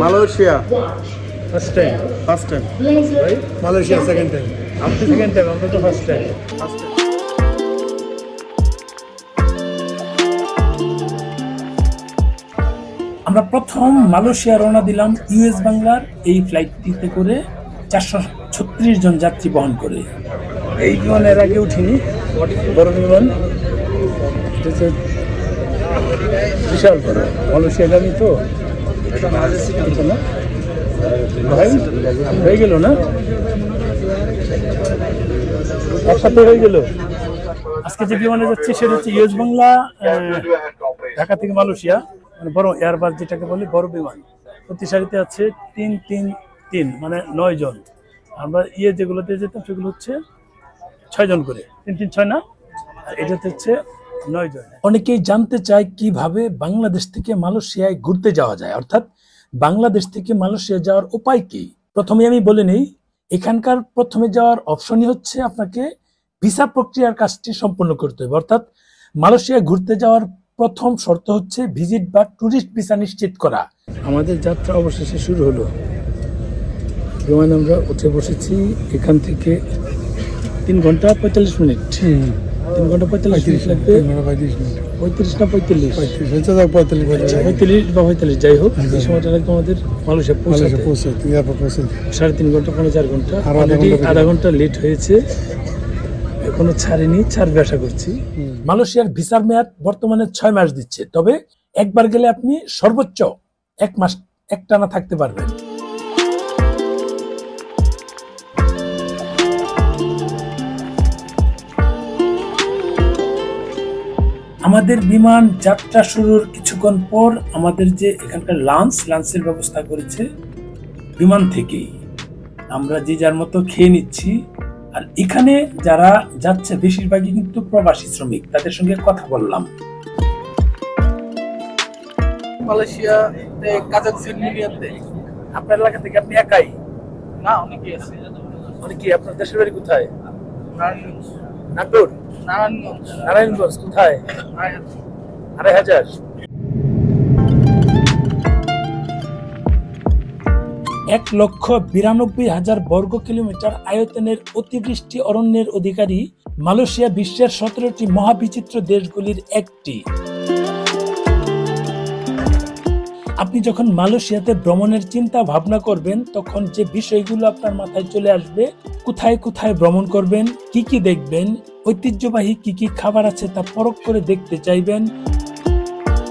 Malaysia first time. First time. ভাই Malaysia second time. আপনি second time, আমরা তো ফার্স্ট টাইম। আমরা প্রথম মালয়েশিয়া রওনা দিলাম ইউএস বাংলার এই ফ্লাইটটিতে করে 436 জন যাত্রী বহন করে। এই বিমানের আগে উঠিনি, বড় বিমান, এটা হচ্ছে বিশাল বড় মালয়েশিয়াগামী তো এটা না ভাই, হয়ে গেল না একসাথে হয়ে গেল। আজকে যে বিমানে যাচ্ছি সেটা হচ্ছে ইউএস বাংলা, ঢাকা থেকে মালয়েশিয়া, মানে বড় এয়ারবাস যেটাকে বলি বড় বিমান। প্রতি সারিতে আছে 3-3-3 মানে 9 জন। আমরা যেগুলোতে যেতাম সেগুলো হচ্ছে 6 জন করে, 3-3-6 না, আর এটাতে হচ্ছে 9 জন। অনেকেই জানতে চায় কিভাবে বাংলাদেশ থেকে মালয়েশিয়ায় ঘুরতে যাওয়া যায়, অর্থাৎ বাংলাদেশ থেকে মালয়েশিয়া যাওয়ার উপায় কি। প্রথমে আমি বলে নেই, এখানকার প্রথমে যাওয়ার অপশনই হচ্ছে আপনাকে ভিসা প্রক্রিয়ার কাজটি সম্পন্ন করতে হবে। অর্থাৎ মালয়েশিয়া ঘুরতে যাওয়ার প্রথম শর্ত হচ্ছে ভিজিট বা ট্যুরিস্ট ভিসা নিশ্চিত করা। আমাদের যাত্রা অবশেষে শুরু হলো। বিমানে আমরা উঠে বসেছি, এখান থেকে 3 ঘন্টা 45 মিনিট। 3 ঘন্টা 45 মিনিট লাগবে। 35 না 45? 35 বা 45 যাই হোক, এই সময়টা লাগবে আমাদের মালয়েশিয়া পৌঁছাতে। 3.5 ঘন্টা, 4 ঘন্টা, আধা ঘন্টা লেট হয়েছে, এখনো ছাড়েনি, ছাড়বে আশা করছি। মালয়েশিয়ার ভিসার মেয়াদ বর্তমানে 6 মাস দিচ্ছে, তবে একবার গেলে আপনি সর্বোচ্চ 1 মাস একটানা থাকতে পারবেন। আমাদের বিমান যাত্রা শুরুর কিছুক্ষণ পর আমাদের যে এখানকার লাঞ্চের ব্যবস্থা করেছে বিমান থেকেই, আমরা যে যার মতো খেয়ে নিচ্ছি। আর এখানে যারা যাচ্ছে বেশিরভাগই কিন্তু প্রবাসী শ্রমিক, তাদের সঙ্গে কথা বললাম। মালয়েশিয়া আপনার এলাকা থেকে আপনি একাই না? অনেকেই আছে। অনেকেই। আপনার দেশের বাড়ি কোথায়? নাটোর। নারায়ণগঞ্জ কোথায়? 2,500। এক 1,92,000 বর্গ কিলোমিটার আয়তনের অতিবৃষ্টি অরণ্যের অধিকারী মালয়েশিয়া বিশ্বের 17টি মহাবিচিত্র দেশগুলির একটি। আপনি যখন মালয়েশিয়াতে ভ্রমণের চিন্তা ভাবনা করবেন, তখন যে বিষয়গুলো আপনার মাথায় চলে আসবে, কোথায় কোথায় ভ্রমণ করবেন, কি কি দেখবেন, ঐতিহ্যবাহী কি কি খাবার আছে তা পরখ করে দেখতে চাইবেন,